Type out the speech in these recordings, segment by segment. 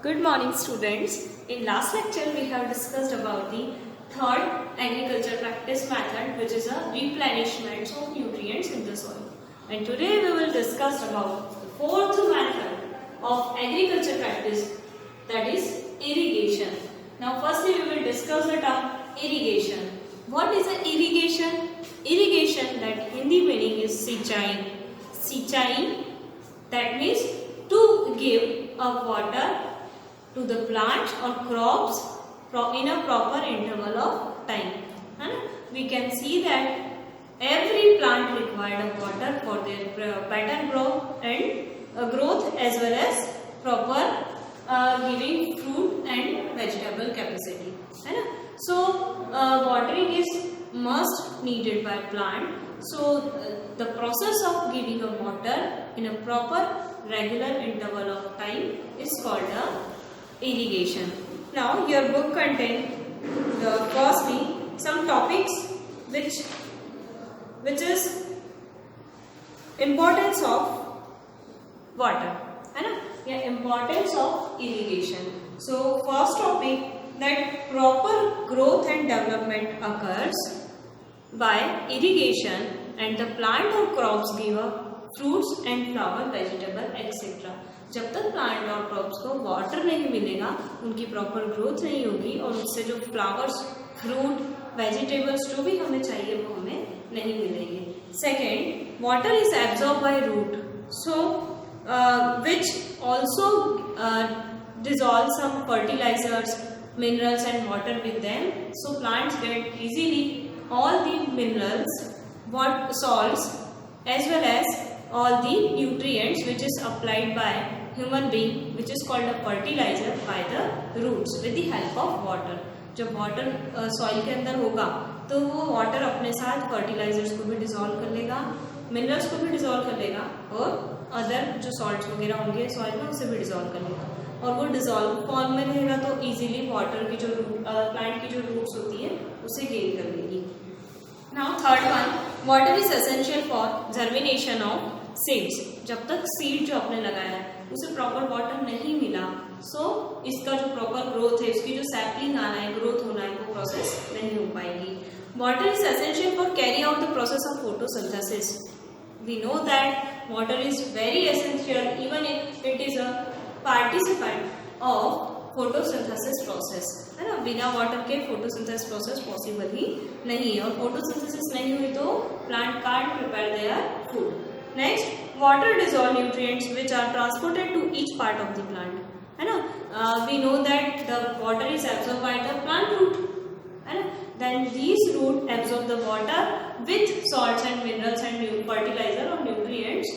Good morning students. In last lecture we have discussed about the third agriculture practice method, which is a replenishment of nutrients in the soil. And today we will discuss about the fourth method of agriculture practice, that is irrigation. Now firstly we will discuss the term irrigation. What is a irrigation? Irrigation, that Hindi meaning is sinchai. Sinchai, that means to give a water to the plants or crops in a proper interval of time. We can see that every plant required water for their better growth as well as proper giving fruit and vegetable capacity. So watering is must needed by plant. So the process of giving a water in a proper regular interval of time is called irrigation. Now your book contains firstly some topics which is importance of water, importance of irrigation. So first topic, that proper growth and development occurs by irrigation and the plant or crops give fruits and flower, vegetable etc. जब तक plant और crops को water नहीं मिलेगा, उनकी proper growth नहीं होगी और उससे जो फ्लावर्स, फ्रूट, वेजिटेबल्स जो भी हमें चाहिए वो हमें नहीं मिलेंगे. Second, water is absorb by root, so which also dissolve some fertilizers, minerals and water with them. So plants get easily all the minerals, salts as well as all the nutrients which is applied by human being, which is called a fertilizer, by the roots with the help of water. जब water soil के अंदर होगा तो वो water अपने साथ fertilisers को भी डिसॉल्व कर लेगा, मिनरल्स को भी डिसॉल्व कर लेगा और अदर जो सॉल्ट्स वगैरह होंगे सॉइल में उसे भी डिसॉल्व कर लेगा. और वो डिसॉल्व फॉर्म में रहेगा तो इजीली वाटर की जो प्लांट की जो रूट्स होती है उसे गेन कर लेगी. Now third one, water is essential for germination of seeds. जब तक सीड जो आपने लगाया है उसे प्रॉपर वाटर नहीं मिला, सो इसका जो प्रॉपर ग्रोथ है, इसकी जो सैपलिंग आना है, ग्रोथ होना है, वो प्रोसेस नहीं हो पाएगी. Water is essential for carry out the process of photosynthesis. We know that water is very essential even if it is a participant of photosynthesis process, है ना. बिना वाटर के फोटोसिंथेसिस प्रोसेस पॉसिबल ही नहीं है और फोटोसिंथेसिस नहीं हुई तो plant can't prepare their food. Next, water dissolve nutrients which are transported to each part of the plant, है ना. We know that the water is absorb by the plant root, है ना. Then these root absorb the water with salts and minerals and fertilizer और nutrients,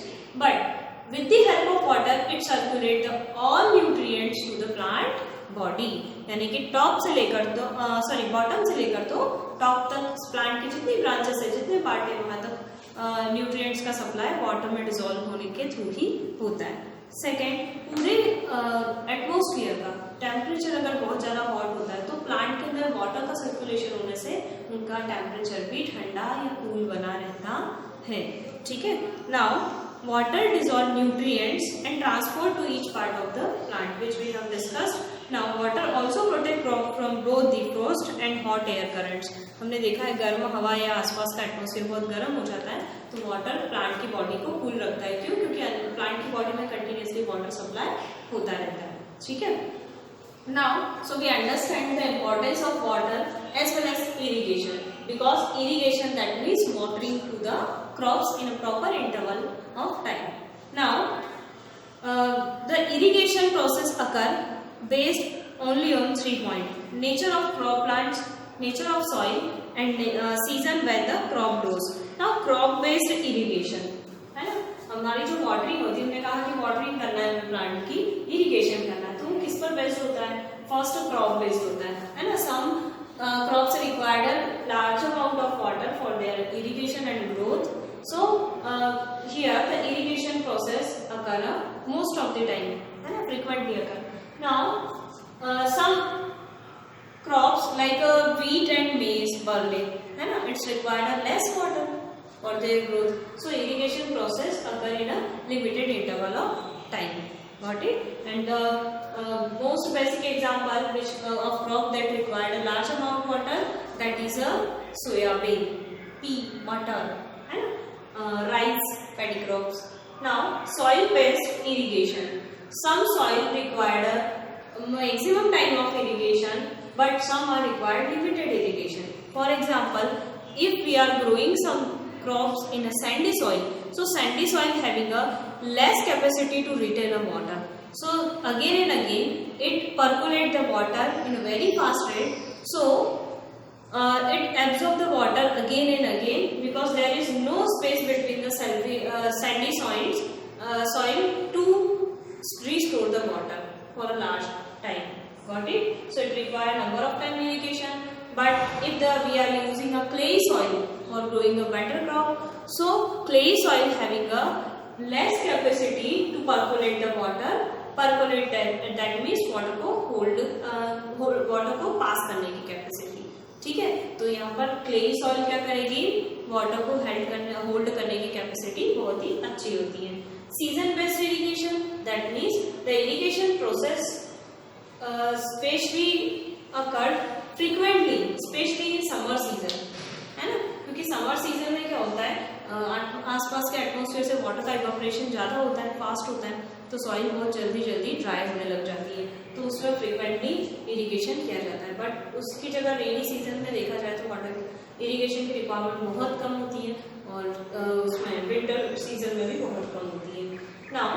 but with the help of water it circulate the all nutrients to the plant body. यानी कि top से लेकर तो bottom से लेकर तो टॉप तक प्लांट की जितनी ब्रांचेस है, जितने पार्ट है, वहां तक न्यूट्रिएंट्स का सप्लाई वाटर में डिसॉल्व होने के थ्रू ही होता है. सेकेंड, पूरे एटमोस्फियर का टेम्परेचर अगर बहुत ज़्यादा हॉट होता है तो प्लांट के अंदर वाटर का सर्कुलेशन होने से उनका टेम्परेचर भी ठंडा या कूल बना रहता है. ठीक है. Now water dissolve nutrients and transport to each part of the plant, which we have discussed. Now water also protect crop from both the frost and hot air currents. हमने देखा है गर्म हवा या आसपास का एटमॉस्फेयर बहुत गर्म हो जाता है तो वाटर प्लांट की बॉडी को कूल रखता है. क्यों? क्योंकि प्लांट की बॉडी में कंटिन्यूसली वाटर सप्लाई होता रहता है. ठीक है. Now so we understand the importance of water as well as irrigation, because irrigation, that means watering to the crops in a proper interval of time. Now the irrigation process occur based only on 3 points: nature of crop plants, nature of soil and season when the crop grows. Now crop based irrigation, है ना. हमारी जो watering होती है, हमने कहा कि watering करना है प्लांट की, इरिगेशन करना है, तो वो किस पर बेस्ड होता है? फर्स्ट क्रॉप बेस्ड होता है ना. सम crops required large amount of water for their irrigation and growth. So here the irrigation process occur most of the time, है ना, frequently occur. Now some crops like wheat and maize, barley, है ना, it's required less water for their growth. So irrigation process occur in a limited interval of time. Got it? And the most basic example which of crop that required a large amount of water, that is a soyabean, pea, mutton, and rice, paddy crops. Now, soil-based irrigation. Some soil required a maximum time of irrigation, but some are required limited irrigation. For example, if we are growing some crops in a sandy soil, so sandy soil having a less capacity to retain a water. So again and again it percolate the water in a very fast rate. So it absorbs the water again and again because there is no space between the sandy soil to restore the water for a large time. Got it? So it requires number of time irrigation. But if we are using a clay soil for growing a better crop, so clay soil having a less capacity to percolate the water, that means water को पास करने की capacity. ठीक है, तो यहाँ पर clay soil क्या करेगी, वाटर को होल्ड करने की कैपेसिटी बहुत ही अच्छी होती है. Season based irrigation, that means the irrigation process specially occurred frequently, specially in summer season, है ना, क्योंकि समर सीजन में क्या होता है, आसपास के एटमॉस्फेयर से वाटर का इवापोरेशन ज़्यादा होता है, फास्ट होता है, तो सॉइल बहुत जल्दी ड्राई होने लग जाती है, तो उसमें फ्रीक्वेंटली इरिगेशन किया जाता है. बट उसकी जगह रेनी सीजन में देखा जाए तो वाटर इरिगेशन की रिक्वायरमेंट बहुत कम होती है और उसमें विंटर सीजन में भी बहुत कम होती है. Now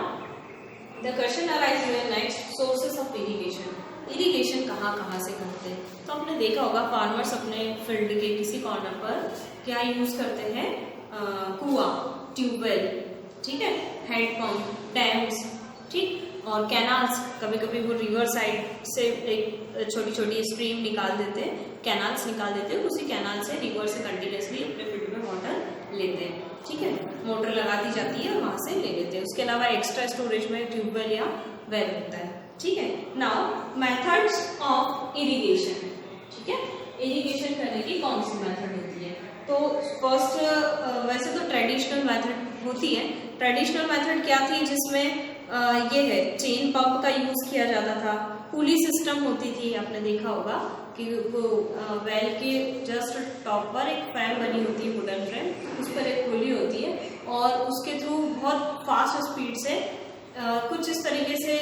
the question arise next, sources of irrigation. Irrigation कहाँ से करते हैं, तो आपने देखा होगा फार्मर्स अपने फील्ड के किसी कॉर्नर पर क्या यूज करते हैं, कुआं, ट्यूबवेल, ठीक है, हैंडपंप, डैम्स, ठीक, और कैनाल्स. कभी कभी वो रिवर साइड से एक छोटी छोटी स्ट्रीम निकाल देते हैं, कैनाल्स निकाल देते हैं, उसी कैनाल से रिवर से कंटिन्यूसली अपने फील्ड में वाटर लेते हैं. ठीक है, मोटर लगा दी जाती है, वहां से ले लेते हैं. उसके अलावा एक्स्ट्रा स्टोरेज में ट्यूबवेल या वेल होता है. ठीक है. Now methods of irrigation. ठीक है, इरिगेशन करने की कौन सी मेथड होती है, तो फर्स्ट वैसे तो ट्रेडिशनल मेथड होती है. ट्रेडिशनल मेथड क्या थी, जिसमें ये है चेन पंप का यूज किया जाता था, पुली सिस्टम होती थी. आपने देखा होगा कि वो वेल के जस्ट टॉप पर एक फैन बनी होती है, वुडन फ्रेम, उस पर एक पुली होती है और उसके थ्रू बहुत फास्ट स्पीड से कुछ इस तरीके से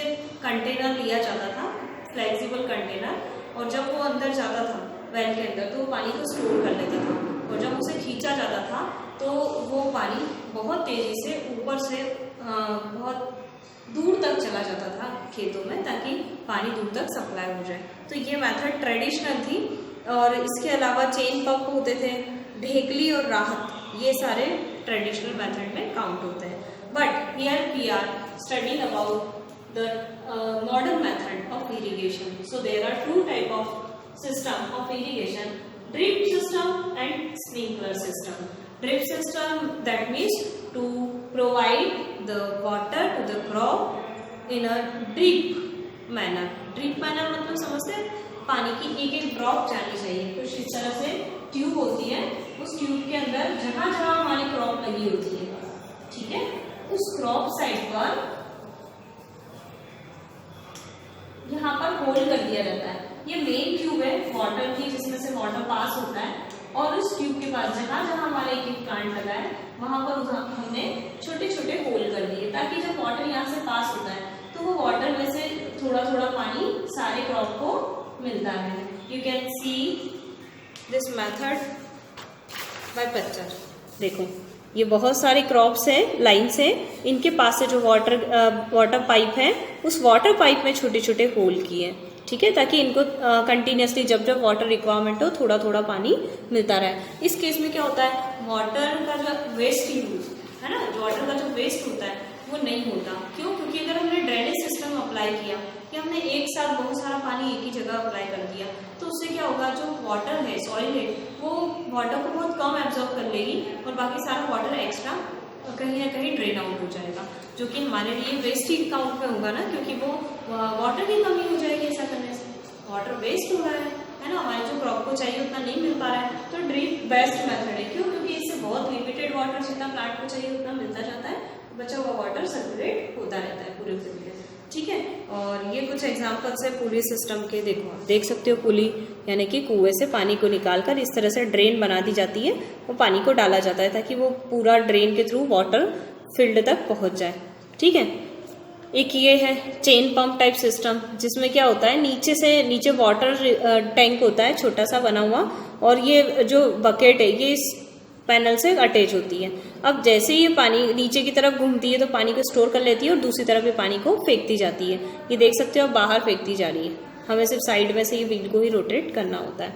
कंटेनर लिया जाता था, फ्लेक्सिबल कंटेनर, और जब वो अंदर जाता था वेल के अंदर तो वो पानी को स्टोर कर लेता था, और जब उसे खींचा जाता था तो वो पानी बहुत तेजी से ऊपर से बहुत दूर तक चला जाता था खेतों में, ताकि पानी दूर तक सप्लाई हो जाए. तो ये मेथड ट्रेडिशनल थी. और इसके अलावा चेन पंप होते थे, ढेकली और राहत, ये सारे ट्रेडिशनल मेथड में काउंट होते हैं. But here we are studying about the modern method of irrigation. So there are two type of system of irrigation, drip system and sprinkler system. Drip system, that means to provide the water to the crop in a drip manner. Drip manner मतलब समझते हैं, पानी की एक एक drop जानी चाहिए. कुछ इस तरह से ट्यूब होती है, उस ट्यूब के अंदर जहां जहां हमारी क्रॉप लगी होती है, ठीक है, उस क्रॉप साइड पर यहाँ पर होल्ड कर दिया जाता है. ये मेन ट्यूब है वाटर की, जिसमें से वाटर पास होता है, और उस ट्यूब के पास जहां जहां हमारा एक प्लांट लगा है वहां पर हमने छोटे छोटे होल कर दिए, ताकि जब वाटर यहाँ से पास होता है तो वो वाटर में से थोड़ा थोड़ा पानी सारे क्रॉप को मिलता है. You can see this method by picture. देखो ये बहुत सारे क्रॉप्स हैं लाइन से, इनके पास से जो वाटर पाइप है, उस वाटर पाइप में छोटे छोटे होल किए, ठीक है, ताकि इनको कंटिन्यूसली जब जब वाटर रिक्वायरमेंट हो थोड़ा थोड़ा पानी मिलता रहे. इस केस में क्या होता है, वाटर का जो वेस्ट यूज है ना, वाटर का जो वेस्ट होता है वो नहीं होता. क्यों? क्योंकि अगर हमने ड्रेनेज सिस्टम अप्लाई किया कि हमने एक साथ बहुत सारा पानी एक ही जगह अप्लाई कर दिया, तो उससे क्या होगा, जो वाटर है, सॉइल है, वो वाटर को बहुत कम एब्जॉर्ब कर लेगी और बाकी सारा वाटर एक्स्ट्रा कहीं ना कहीं ड्रेन आउट हो जाएगा, जो कि हमारे लिए वेस्ट ही काउंट में होगा ना, क्योंकि वो वाटर की कमी हो जाएगी. ऐसा करने से वाटर वेस्ट हो रहा है ना, हमारे जो क्रॉप को चाहिए उतना नहीं मिल पा रहा है. तो ड्रिप बेस्ट मेथड है. क्यों? क्योंकि इससे बहुत लिमिटेड वाटर जितना प्लांट को चाहिए उतना मिलता जाता है, बचा हुआ वाटर सर्कुलेट होता रहता है पूरे फील्ड में. ठीक है। और ये कुछ एग्जांपल्स है पुली सिस्टम के। देखो आप देख सकते हो, पुली यानी कि कुएं से पानी को निकालकर इस तरह से ड्रेन बना दी जाती है, वो पानी को डाला जाता है ताकि वो पूरा ड्रेन के थ्रू वाटर फील्ड तक पहुंच जाए। ठीक है। एक ये है चेन पंप टाइप सिस्टम, जिसमें क्या होता है, नीचे वाटर टैंक होता है छोटा सा बना हुआ, और ये जो बकेट है ये इस पैनल से अटैच होती है। अब जैसे ये पानी नीचे की तरफ घूमती है तो पानी को स्टोर कर लेती है और दूसरी तरफ ये पानी को फेंकती जाती है। ये देख सकते हो, अब बाहर फेंकती जा रही है, हमें सिर्फ साइड में से ये व्हील को ही रोटेट करना होता है।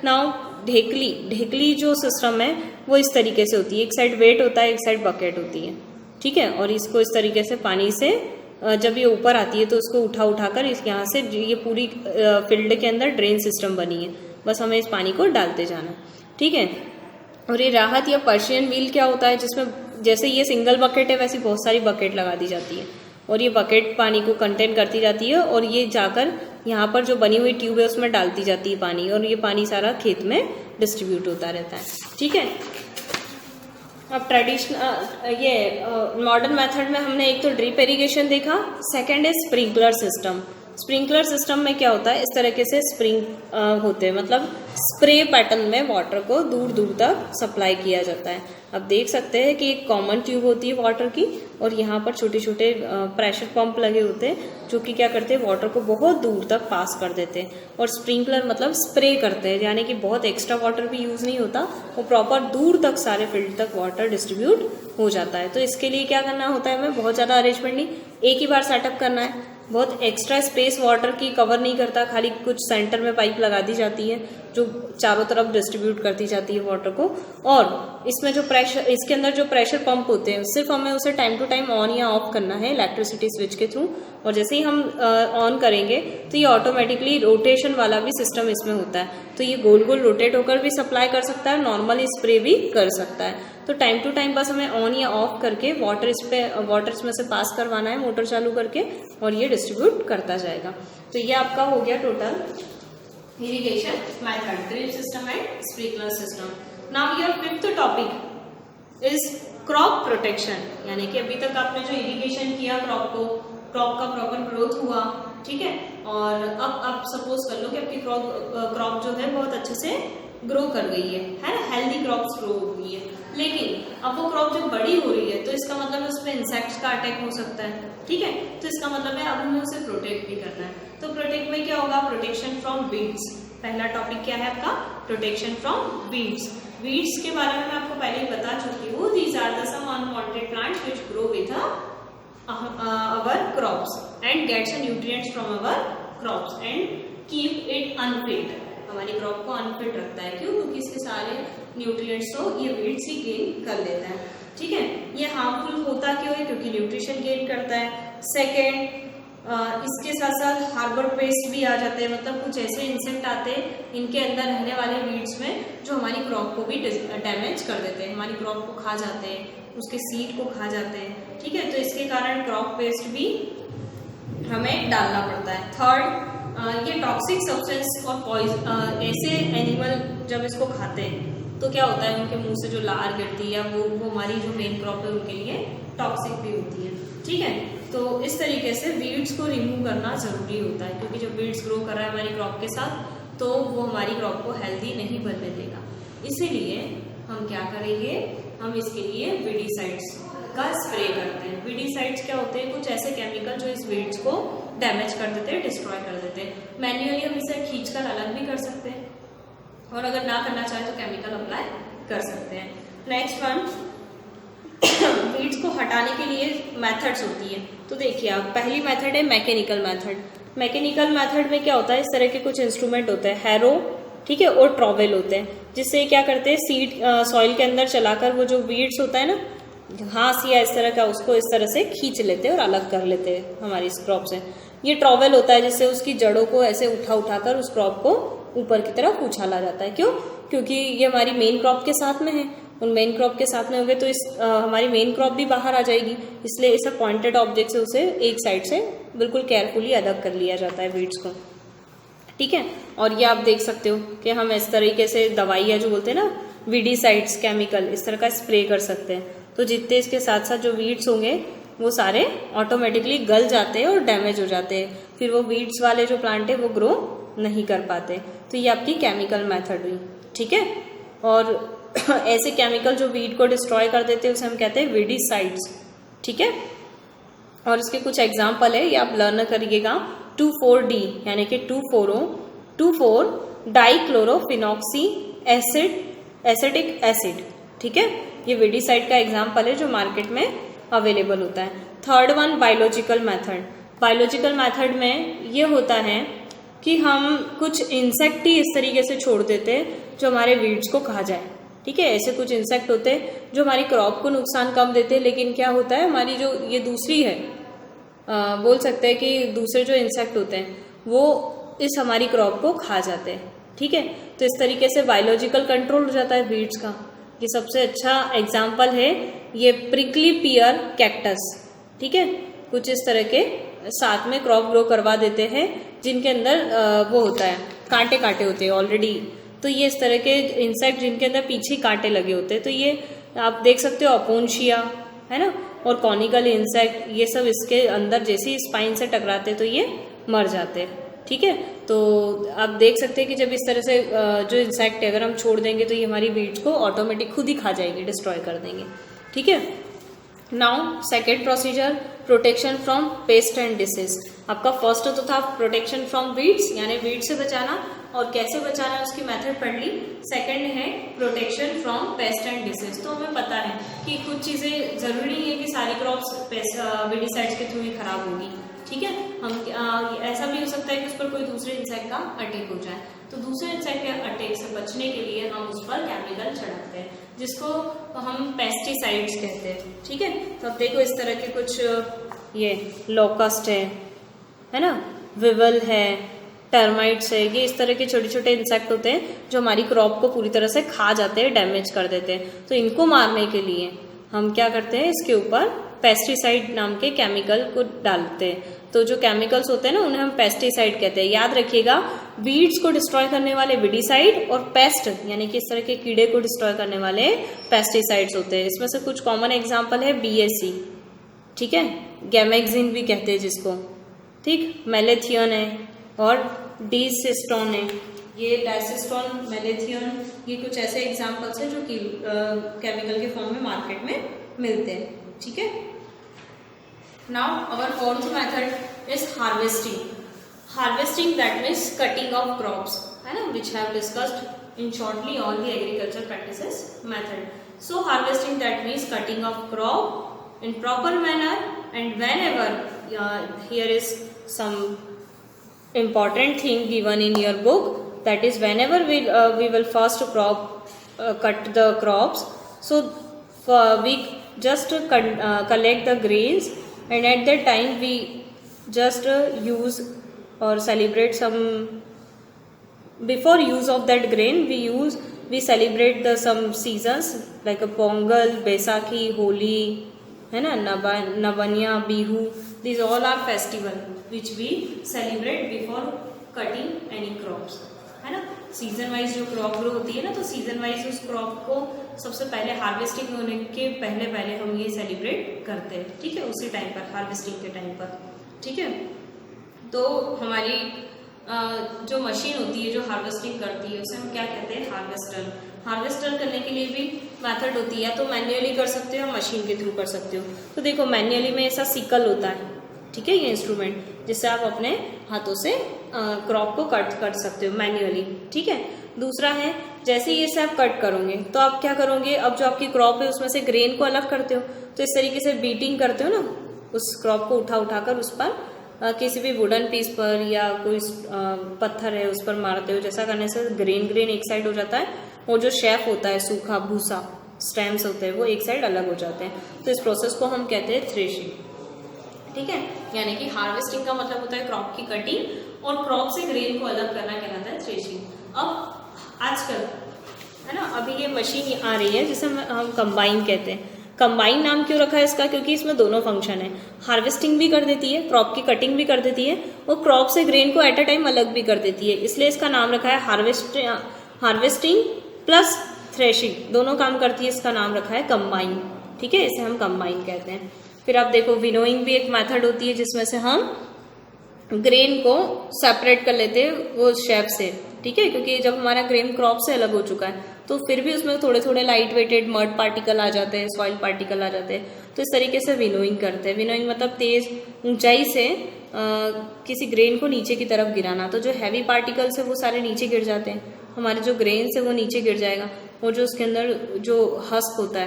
नाउ ढेकली जो सिस्टम है वो इस तरीके से होती है, एक साइड वेट होता है, एक साइड बकेट होती है। ठीक है। और इसको इस तरीके से पानी से जब ये ऊपर आती है तो उसको उठाकर इस यहाँ से ये पूरी फील्ड के अंदर ड्रेन सिस्टम बनी है, बस हमें इस पानी को डालते जाना। ठीक है। और ये राहत या पर्शियन व्हील क्या होता है, जिसमें जैसे ये सिंगल बकेट है वैसे बहुत सारी बकेट लगा दी जाती है और ये बकेट पानी को कंटेन करती जाती है और ये जाकर यहाँ पर जो बनी हुई ट्यूब है उसमें डालती जाती है पानी, और ये पानी सारा खेत में डिस्ट्रीब्यूट होता रहता है। ठीक है। अब ट्रेडिशनल ये मॉडर्न मेथड में हमने एक तो ड्रिप इरिगेशन देखा, सेकंड है स्प्रिंकलर सिस्टम। स्प्रिंकलर सिस्टम में क्या होता है, इस तरीके से स्प्रिंग होते हैं, मतलब स्प्रे पैटर्न में वाटर को दूर दूर तक सप्लाई किया जाता है। अब देख सकते हैं कि एक कॉमन ट्यूब होती है वाटर की और यहाँ पर छोटे छोटे प्रेशर पंप लगे होते हैं जो कि क्या करते हैं, वाटर को बहुत दूर तक पास कर देते हैं। और स्प्रिंकलर मतलब स्प्रे करते हैं, यानी कि बहुत एक्स्ट्रा वाटर भी यूज नहीं होता, वो प्रॉपर दूर तक सारे फील्ड तक वाटर डिस्ट्रीब्यूट हो जाता है। तो इसके लिए क्या करना होता है, हमें बहुत ज़्यादा अरेंजमेंट नहीं, एक ही बार सेटअप करना है, बहुत एक्स्ट्रा स्पेस वाटर की कवर नहीं करता, खाली कुछ सेंटर में पाइप लगा दी जाती है जो चारों तरफ डिस्ट्रीब्यूट करती जाती है वाटर को। और इसमें जो प्रेशर, इसके अंदर जो प्रेशर पंप होते हैं सिर्फ हमें उसे टाइम टू टाइम ऑन या ऑफ करना है इलेक्ट्रिसिटी स्विच के थ्रू, और जैसे ही हम ऑन करेंगे तो ये ऑटोमेटिकली रोटेशन वाला भी सिस्टम इसमें होता है, तो ये गोल गोल रोटेट होकर भी सप्लाई कर सकता है, नॉर्मली स्प्रे भी कर सकता है। तो टाइम टू टाइम बस हमें ऑन या ऑफ करके वाटर इसमें से पास करवाना है मोटर चालू करके, और ये डिस्ट्रीब्यूट करता जाएगा। तो ये आपका हो गया total irrigation method, drip system and sprinkler system. Now your fifth topic is crop protection, यानी कि अभी तक आपने जो इरिगेशन किया क्रॉप का प्रॉपर ग्रोथ हुआ। ठीक है। और अब आप सपोज कर लो कि आपकी क्रॉप जो है बहुत अच्छे से ग्रो कर गई है ना, हेल्दी क्रॉप्स ग्रो हो गई है, लेकिन अब वो क्रॉप जब बड़ी हो रही है तो इसका मतलब है उस पर इंसेक्ट्स का अटैक हो सकता है। ठीक है। तो इसका मतलब है अब हमें उसे प्रोटेक्ट भी करना है। तो प्रोटेक्ट में क्या होगा, प्रोटेक्शन फ्रॉम वीड्स। पहला टॉपिक क्या है आपका, प्रोटेक्शन फ्रॉम वीड्स। वीड्स के बारे में मैं आपको पहले ही बता चुकी हूँ, these are the some unwanted plants which grow with our crops and gets nutrients from our crops and keep it unfit। हमारी क्रॉप को अनफिट रखता है, क्यों, क्योंकि इसके सारे न्यूट्रिएंट्स तो ये वीड्स ही गेन कर लेता है। ठीक है। ये हार्मफुल होता क्यों है, क्योंकि न्यूट्रिशन गेन करता है। सेकेंड, इसके साथ साथ हार्बर पेस्ट भी आ जाते हैं, मतलब कुछ ऐसे इंसेक्ट आते हैं इनके अंदर रहने वाले वीड्स में जो हमारी क्रॉप को भी डैमेज कर देते हैं, हमारी क्रॉप को खा जाते हैं, उसके सीड को खा जाते हैं। ठीक है। तो इसके कारण क्रॉप पेस्ट भी हमें डालना पड़ता है। थर्ड, ये टॉक्सिक सब्सटेंस और पॉइजन, ऐसे एनिमल जब इसको खाते हैं तो क्या होता है, उनके मुंह से जो लार गिरती है वो हमारी जो मेन क्रॉप है उनके लिए टॉक्सिक भी होती है। ठीक है। तो इस तरीके से वीड्स को रिमूव करना जरूरी होता है, क्योंकि जब वीड्स ग्रो कर रहा है हमारी क्रॉप के साथ तो वो हमारी क्रॉप को हेल्दी नहीं बनने देगा। इसीलिए हम क्या करेंगे, हम इसके लिए वीडीसाइड्स का स्प्रे करते हैं। वीडीसाइड्स क्या होते हैं, कुछ ऐसे केमिकल जो इस वीड्स को डैमेज कर देते हैं, डिस्ट्रॉय कर देते हैं। मैन्युअली हम इसे खींचकर अलग भी कर सकते हैं, और अगर ना करना चाहे तो केमिकल अप्लाई कर सकते हैं। नेक्स्ट वन, वीड्स को हटाने के लिए मेथड्स होती है। तो देखिए आप, पहली मेथड है मैकेनिकल मेथड। मैकेनिकल मेथड में क्या होता है, इस तरह के कुछ इंस्ट्रूमेंट होते हैं, हैरो, ठीक है, और ट्रॉवेल होते हैं, जिससे क्या करते हैं, सीड सॉइल के अंदर चलाकर वो जो वीड्स होता है ना, घास या इस तरह का, उसको इस तरह से खींच लेते हैं और अलग कर लेते हैं हमारी इस क्रॉप से। ये ट्रॉवेल होता है जिससे उसकी जड़ों को ऐसे उठाकर उस क्रॉप को ऊपर की तरफ उछाला जाता है। क्यों, क्योंकि ये हमारी मेन क्रॉप के साथ में है, उन मेन क्रॉप के साथ में हो गए तो हमारी मेन क्रॉप भी बाहर आ जाएगी, इसलिए इस पॉइंटेड ऑब्जेक्ट से उसे एक साइड से बिल्कुल केयरफुली अलग कर लिया जाता है वीड्स को। ठीक है। और ये आप देख सकते हो कि हम इस तरीके से दवाइयाँ जो बोलते हैं ना, वीडीसाइड्स केमिकल, इस तरह का स्प्रे कर सकते हैं। तो जितने इसके साथ साथ जो वीड्स होंगे वो सारे ऑटोमेटिकली गल जाते हैं और डैमेज हो जाते हैं, फिर वो वीड्स वाले जो प्लांट है वो ग्रो नहीं कर पाते। तो ये आपकी केमिकल मेथड हुई, ठीक है। और ऐसे केमिकल जो वीड को डिस्ट्रॉय कर देते हैं उसे हम कहते हैं वीडिसाइड्स, ठीक है। और इसके कुछ एग्जाम्पल है, ये आप लर्न करिएगा। 2,4-D यानी कि 2,4-डाइक्लोरोफिनॉक्सी एसिटिक एसिड, ठीक है। ये वीडिसाइड का एग्जाम्पल है जो मार्केट में अवेलेबल होता है। Third one biological method. Biological method में ये होता है कि हम कुछ इंसेक्ट ही इस तरीके से छोड़ देते हैं जो हमारे वीड्स को खा जाए, ठीक है। ऐसे कुछ इंसेक्ट होते हैं जो हमारी क्रॉप को नुकसान कम देते हैं, लेकिन क्या होता है हमारी जो ये दूसरी है, बोल सकते हैं कि दूसरे जो इंसेक्ट होते हैं वो इस हमारी क्रॉप को खा जाते हैं, ठीक है। तो इस तरीके से बायोलॉजिकल कंट्रोल हो जाता है वीड्स का। ये सबसे अच्छा एग्जाम्पल है ये प्रिकली पियर कैक्टस, ठीक है। कुछ इस तरह के साथ में क्रॉप ग्रो करवा देते हैं जिनके अंदर वो होता है, कांटे कांटे होते हैं ऑलरेडी। तो ये इस तरह के इंसेक्ट जिनके अंदर पीछे कांटे लगे होते हैं, तो ये आप देख सकते हो अपोन्शिया है ना, और कॉनिकल इंसेक्ट, ये सब इसके अंदर जैसे ही स्पाइन से टकराते तो ये मर जाते हैं, ठीक है। तो आप देख सकते हैं कि जब इस तरह से जो इंसेक्ट है अगर हम छोड़ देंगे तो ये हमारी वीड्स को ऑटोमेटिक खुद ही खा जाएगी, डिस्ट्रॉय कर देंगे, ठीक है। Now second procedure, protection from paste and disease. आपका फर्स्ट तो था प्रोटेक्शन फ्रॉम वीड्स यानी वीड से बचाना, और कैसे बचाना है उसकी मेथड पढ़ ली। सेकंड है protection from paste and disease. तो हमें पता है कि कुछ चीजें जरूरी नहीं है कि सारी क्रॉप्स वीडिसाइड्स के थ्रू ही खराब होगी, ठीक है। हम ऐसा भी हो सकता है कि उस पर कोई दूसरे इंसेक्ट का अटैक हो जाए, तो दूसरे इंसेक्ट के अटैक से बचने के लिए हम उस पर केमिकल चढ़ाते हैं जिसको हम पेस्टिसाइड्स कहते हैं, ठीक है। तो अब देखो इस तरह के कुछ ये लोकस्ट है ना, विवल है, टर्माइट्स है, ये इस तरह के छोटे छोटे इंसेक्ट होते हैं जो हमारी क्रॉप को पूरी तरह से खा जाते हैं, डैमेज कर देते हैं। तो इनको मारने के लिए हम क्या करते हैं, इसके ऊपर पेस्टिसाइड नाम के केमिकल को डालते हैं। तो जो केमिकल्स होते हैं ना उन्हें हम पेस्टिसाइड कहते हैं। याद रखिएगा, वीड्स को डिस्ट्रॉय करने वाले वीडिसाइड और पेस्ट यानी कि इस तरह के कीड़े को डिस्ट्रॉय करने वाले पेस्टिसाइड्स होते हैं। इसमें से कुछ कॉमन एग्जाम्पल है BSE, ठीक है, गैमेक्सिन भी कहते हैं जिसको, ठीक, मेलेथियन है और डिसिस्टोन है। ये डाइसिस्टोन, मेलेथियन, ये कुछ ऐसे एग्जाम्पल्स हैं जो कि केमिकल के फॉर्म में मार्केट में मिलते हैं, ठीक है। Now our fourth method is harvesting. Harvesting that means cutting of crops, है ना, which have discussed in shortly all the agriculture practices method. So harvesting that means cutting of crop in proper manner, and whenever here is some important thing given in your book, that is whenever we will first cut the crops, so we just collect the grains, and at that time we just use or celebrate some, before use of that grain we celebrate the some seasons like a Pongal, Baisakhi, Holi, है ना, Navaniya, Bihu, these all are festival which we celebrate before cutting any crops, है ना। Season wise जो crop grow होती है ना, तो season wise उस क्रॉप को सबसे पहले हार्वेस्टिंग होने के पहले हम ये सेलिब्रेट करते हैं, ठीक है, उसी टाइम पर, हार्वेस्टिंग के टाइम पर, ठीक है। तो हमारी जो मशीन होती है जो हार्वेस्टिंग करती है उसे हम क्या कहते हैं, हार्वेस्टर। हार्वेस्टर करने के लिए भी मेथड होती है, या तो मैन्युअली कर सकते हो या मशीन के थ्रू कर सकते हो। तो देखो मैन्युअली में ऐसा सिकल होता है, ठीक है, ये इंस्ट्रूमेंट जिससे आप अपने हाथों से क्रॉप को कट कर सकते हो मैन्युअली, ठीक है। दूसरा है, जैसे ये से आप कट करोगे तो आप क्या करोगे, अब जो आपकी क्रॉप है उसमें से ग्रेन को अलग करते हो, तो इस तरीके से बीटिंग करते हो ना, उस क्रॉप को उठाकर उस पर किसी भी वुडन पीस पर या कोई पत्थर है उस पर मारते हो। जैसा करने से ग्रेन एक साइड हो जाता है, वो जो शेफ होता है, सूखा भूसा स्टेम्स होते हैं, वो एक साइड अलग हो जाते हैं। तो इस प्रोसेस को हम कहते हैं थ्रेशिंग, ठीक है। यानी कि हार्वेस्टिंग का मतलब होता है क्रॉप की कटिंग, और क्रॉप से ग्रेन को अलग करना कहलाता है थ्रेशिंग। अब आजकल है ना, अभी ये मशीन आ रही है जिसे हम कंबाइन कहते हैं। कंबाइन नाम क्यों रखा है इसका, क्योंकि इसमें दोनों फंक्शन है, हार्वेस्टिंग भी कर देती है, क्रॉप की कटिंग भी कर देती है, और क्रॉप से ग्रेन को एट अ टाइम अलग भी कर देती है। इसलिए इसका नाम रखा है हार्वेस्टिंग प्लस थ्रेशिंग, दोनों काम करती है, इसका नाम रखा है कंबाइन, ठीक है, इसे हम कंबाइन कहते हैं। फिर आप देखो विनोइंग भी एक मेथड होती है जिसमें से हम ग्रेन को सेपरेट कर लेते हैं वो शेप से, ठीक है, क्योंकि जब हमारा ग्रेन क्रॉप से अलग हो चुका है तो फिर भी उसमें थोड़े थोड़े लाइट वेटेड मड पार्टिकल आ जाते हैं, सॉइल पार्टिकल आ जाते हैं, तो इस तरीके से विनोइंग करते हैं। विनोइंग मतलब तेज ऊंचाई से किसी ग्रेन को नीचे की तरफ गिराना, तो जो हैवी पार्टिकल्स है वो सारे नीचे गिर जाते हैं, हमारे जो ग्रेन्स है वो नीचे गिर जाएगा, और जो उसके अंदर जो हस्क होता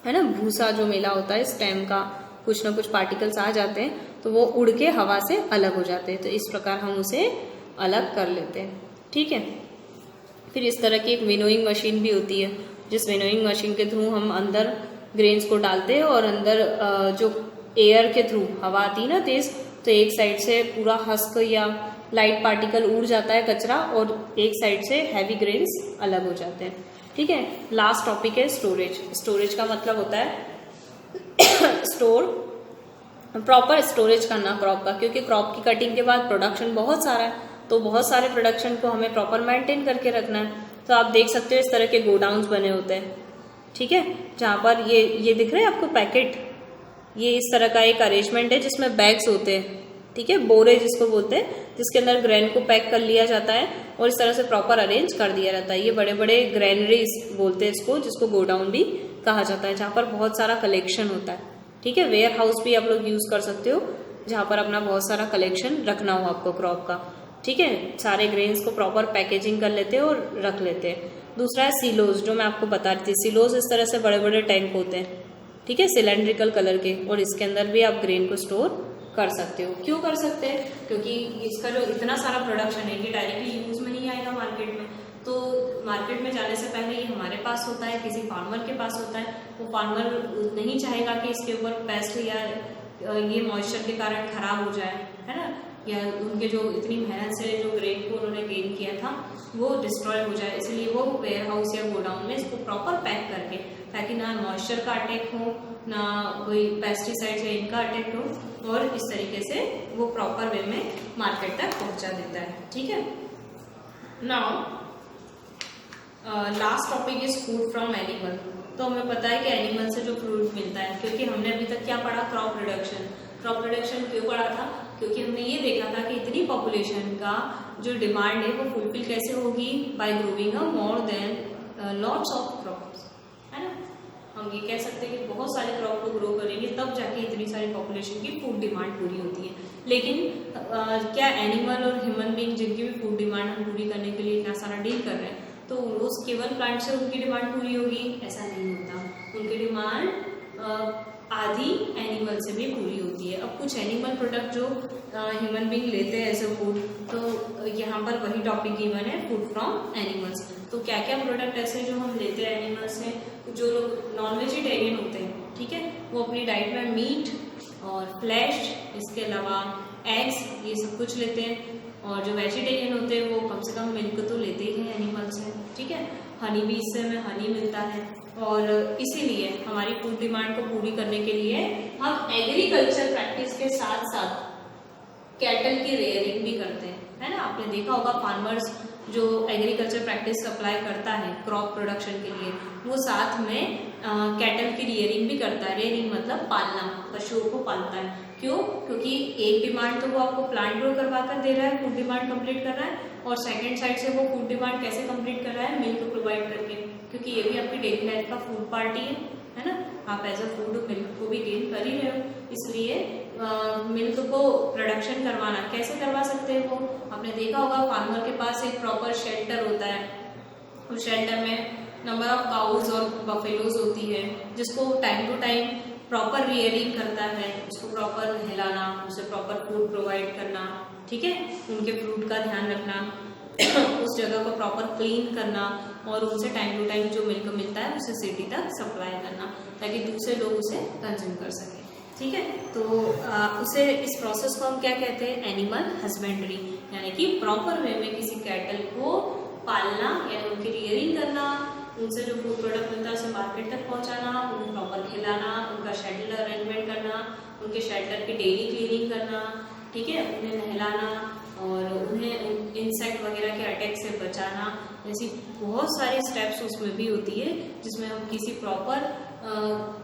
है ना, भूसा जो मेला होता है स्टेम का, कुछ ना कुछ पार्टिकल्स आ जाते हैं तो वो उड़ के हवा से अलग हो जाते हैं, तो इस प्रकार हम उसे अलग कर लेते हैं, ठीक है। फिर इस तरह की एक विनोइंग मशीन भी होती है, जिस विनोइंग मशीन के थ्रू हम अंदर ग्रेन्स को डालते हैं और अंदर जो एयर के थ्रू हवा आती है ना तेज, तो एक साइड से पूरा हस्क या लाइट पार्टिकल उड़ जाता है कचरा, और एक साइड से हैवी ग्रेन्स अलग हो जाते हैं, ठीक है। लास्ट टॉपिक है स्टोरेज। स्टोरेज का मतलब होता है स्टोर, प्रॉपर स्टोरेज करना क्रॉप का, क्योंकि क्रॉप की कटिंग के बाद प्रोडक्शन बहुत सारा है, तो बहुत सारे प्रोडक्शन को हमें प्रॉपर मेंटेन करके रखना है। तो आप देख सकते हो इस तरह के गोडाउन्स बने होते हैं, ठीक है, जहाँ पर ये दिख रहे हैं आपको पैकेट, ये इस तरह का एक अरेंजमेंट है जिसमें बैग्स होते हैं, ठीक है, बोरे जिसको बोलते हैं, जिसके अंदर ग्रेन को पैक कर लिया जाता है और इस तरह से प्रॉपर अरेंज कर दिया जाता है। ये बड़े बड़े ग्रेनरीज बोलते हैं इसको, जिसको गोडाउन भी कहा जाता है, जहाँ पर बहुत सारा कलेक्शन होता है, ठीक है। वेयर हाउस भी आप लोग यूज कर सकते हो, जहाँ पर अपना बहुत सारा कलेक्शन रखना हो आपको क्रॉप का, ठीक है। सारे ग्रेन्स को प्रॉपर पैकेजिंग कर लेते हैं और रख लेते हैं। दूसरा है सिलोज, जो मैं आपको बता रही थी। सिलोज इस तरह से बड़े बड़े टैंक होते हैं, ठीक है, सिलेंड्रिकल कलर के, और इसके अंदर भी आप ग्रेन को स्टोर कर सकते हो। क्यों कर सकते हैं? क्योंकि इसका जो इतना सारा प्रोडक्शन है ये डायरेक्टली यूज में नहीं आएगा मार्केट में, तो मार्केट में जाने से पहले ये हमारे पास होता है, किसी फार्मर के पास होता है। वो फार्मर नहीं चाहेगा कि इसके ऊपर पेस्ट या ये मॉइस्चर के कारण खराब हो जाए, है ना, या उनके जो इतनी मेहनत से जो ग्रेन को उन्होंने गेन किया था वो डिस्ट्रॉय हो जाए, इसलिए वो वेयर हाउस या गोडाउन में इसको प्रॉपर पैक करके, ताकि ना मॉइस्चर का अटैक हो, ना कोई पेस्टिसाइड या इनका अटैक हो, और इस तरीके से वो प्रॉपर वे में मार्केट तक पहुंचा देता है, ठीक है। Now last topic is food from animal. तो हमें पता है कि एनिमल से जो फ्रूट मिलता है, क्योंकि हमने अभी तक क्या पढ़ा, क्रॉप प्रोडक्शन। क्रॉप प्रोडक्शन क्यों पढ़ा था? क्योंकि हमने ये देखा था कि इतनी पॉपुलेशन का जो डिमांड है वो फुलफिल कैसे होगी, bye growing a more than lots of crops, है ना। हम ये कह सकते हैं कि बहुत सारे क्रॉप को ग्रो करेंगे तब जाके इतनी सारी पॉपुलेशन की फूड डिमांड पूरी होती है। लेकिन क्या एनिमल और ह्यूमन बीइंग जिनकी भी फूड डिमांड हम पूरी करने के लिए इतना सारा डील कर रहे हैं, तो रोज केवल प्लांट से उनकी डिमांड पूरी होगी? ऐसा नहीं होता, उनकी डिमांड आधी एनिमल से भी पूरी होती है। अब कुछ एनिमल प्रोडक्ट जो ह्यूमन बीइंग लेते हैं एज अ फूड, तो यहाँ पर वही टॉपिक गिवन है, फूड फ्रॉम एनिमल्स। तो क्या क्या प्रोडक्ट ऐसे जो हम लेते हैं एनिमल्स से? जो लोग नॉन वेजिटेरियन होते हैं, ठीक है, वो अपनी डाइट में मीट और फ्लैश, इसके अलावा एग्स, ये सब कुछ लेते हैं। और जो वेजिटेरियन होते हैं वो कम से कम मिल्क तो लेते ही हैं एनिमल से, ठीक है। हनी भी, इससे हमें हनी मिलता है, और इसीलिए हमारी फूड डिमांड को पूरी करने के लिए हम एग्रीकल्चर प्रैक्टिस के साथ साथ कैटल की रेयरिंग भी करते हैं, है ना। आपने देखा होगा फार्मर्स जो एग्रीकल्चर प्रैक्टिस अप्लाई करता है क्रॉप प्रोडक्शन के लिए, वो साथ में कैटल की रेयरिंग भी करता है। रेयरिंग मतलब पालना, पशुओं को पालता है। क्यों? क्योंकि एक डिमांड तो वो आपको प्लांट ग्रो करवा कर दे रहा है, फूड डिमांड कंप्लीट कर रहा है, और सेकंड साइड से वो फूड डिमांड कैसे कंप्लीट कर रहा है? मिल्क प्रोवाइड करके, क्योंकि ये भी आपकी डेली लाइफ का फूड पार्टी है ना। आप एज अ फूड मिल्क को भी गेन कर ही रहे हो, इसलिए मिल्क को प्रोडक्शन करवाना कैसे करवा सकते हैं? वो आपने देखा होगा फार्मर के पास एक प्रॉपर शेल्टर होता है, उस शेल्टर में नंबर ऑफ काउज और बफेलोज होती है, जिसको time to time proper rearing करता है, उसको प्रॉपर नहलाना, उसे प्रॉपर फूड प्रोवाइड करना, ठीक है, उनके फ्रूट का ध्यान रखना, उस जगह को प्रॉपर क्लीन करना, और उनसे टाइम टू टाइम जो मिल्क मिलता है उसे सिटी तक सप्लाई करना, ताकि दूसरे लोग उसे कंज्यूम कर सकें, ठीक है। तो उसे, इस प्रोसेस को हम क्या कहते हैं? एनिमल हस्बेंड्री, यानी कि प्रॉपर वे में किसी कैटल को पालना, यानी उनकी रियरिंग करना, उनसे जो फूड प्रोडक्ट मिलता है उसे मार्केट तक पहुंचाना, उन्हें प्रॉपर खिलाना, उनका शेल्टर अरेंजमेंट करना, उनके शेल्टर की डेली क्लीनिंग करना, ठीक है, उन्हें नहलाना, और उन्हें इंसेक्ट वगैरह के अटैक से बचाना, ऐसी बहुत सारी स्टेप्स उसमें भी होती है, जिसमें हम किसी प्रॉपर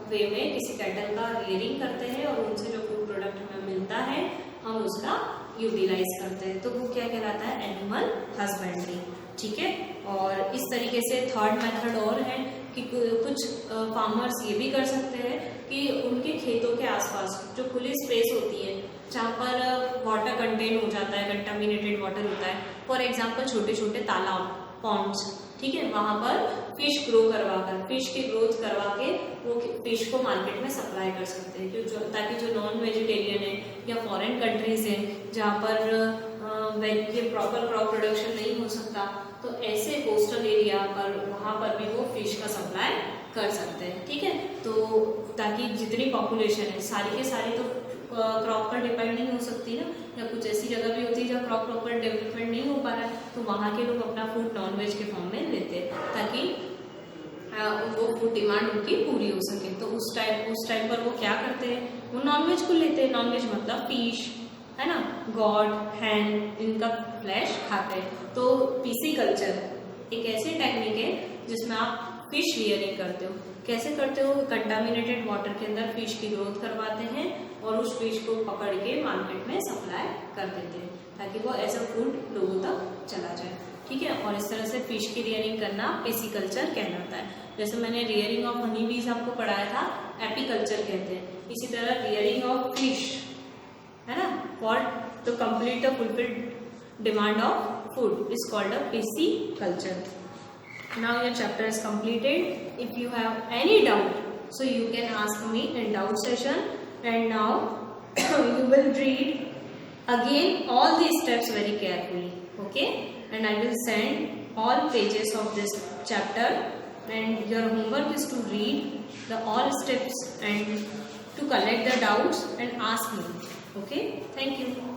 वे में किसी कैटल का रियरिंग करते हैं और उनसे जो फूड प्रोडक्ट हमें मिलता है हम उसका यूटिलाइज करते हैं, तो वो क्या कहलाता है, एनिमल हस्बेंड्री। ठीक है, और इस तरीके से थर्ड मेथड और है कि कुछ फार्मर्स ये भी कर सकते हैं कि उनके खेतों के आसपास जो खुली स्पेस होती है जहाँ पर वाटर कंटेन हो जाता है, कंटामिनेटेड वाटर होता है, फॉर एग्जांपल छोटे छोटे तालाब, पॉन्ड्स, ठीक है, वहाँ पर फिश ग्रो करवा कर, फिश की ग्रोथ करवा के वो फिश को मार्केट में सप्लाई कर सकते हैं, क्योंकि ताकि जो नॉन वेजिटेरियन है या फॉरेन कंट्रीज हैं जहाँ पर ये प्रॉपर क्रॉप प्रोडक्शन नहीं हो सकता, तो ऐसे कोस्टल एरिया पर वहाँ पर भी वो फिश का सप्लाई कर सकते हैं। ठीक है, तो ताकि जितनी पॉपुलेशन है सारी के सारी तो क्रॉप पर डिपेंड नहीं हो सकती ना, या कुछ ऐसी जगह भी होती है जहाँ क्रॉप प्रॉपर डेवलपमेंट नहीं हो पा रहा है, तो वहाँ के लोग अपना फूड नॉन वेज के फॉर्म में लेते हैं ताकि वो फूड डिमांड उनकी पूरी हो सके। तो उस टाइम पर वो क्या करते हैं, वो नॉन वेज को लेते हैं। नॉन वेज मतलब फिश, है ना, गॉड, हैन, इनका फ्लैश खाते हैं। तो पीसी कल्चर एक ऐसी टेक्निक है जिसमें आप फिश रियरिंग करते हो। कैसे करते हो, कंटामिनेटेड वाटर के अंदर फिश की ग्रोथ करवाते हैं और उस फिश को पकड़ के मार्केट में सप्लाई कर देते हैं ताकि वो एज अ फूड लोगों तक चला जाए। ठीक है, और इस तरह से फिश की रियरिंग करना पेसिकल्चर कहलाता है। जैसे मैंने रियरिंग ऑफ हनी बीज आपको पढ़ाया था, एपीकल्चर कहते हैं। इसी तरह रियरिंग ऑफ फिश, है ना, for to complete the fulfilled demand of food is called a pisciculture. Now your chapter is completed. If you have any doubt, so you can ask me in doubt session. And now you will read again all these steps very carefully. Okay? And I will send all pages of this chapter. And your homework is to read the all steps and to collect the doubts and ask me. Okay? Thank you.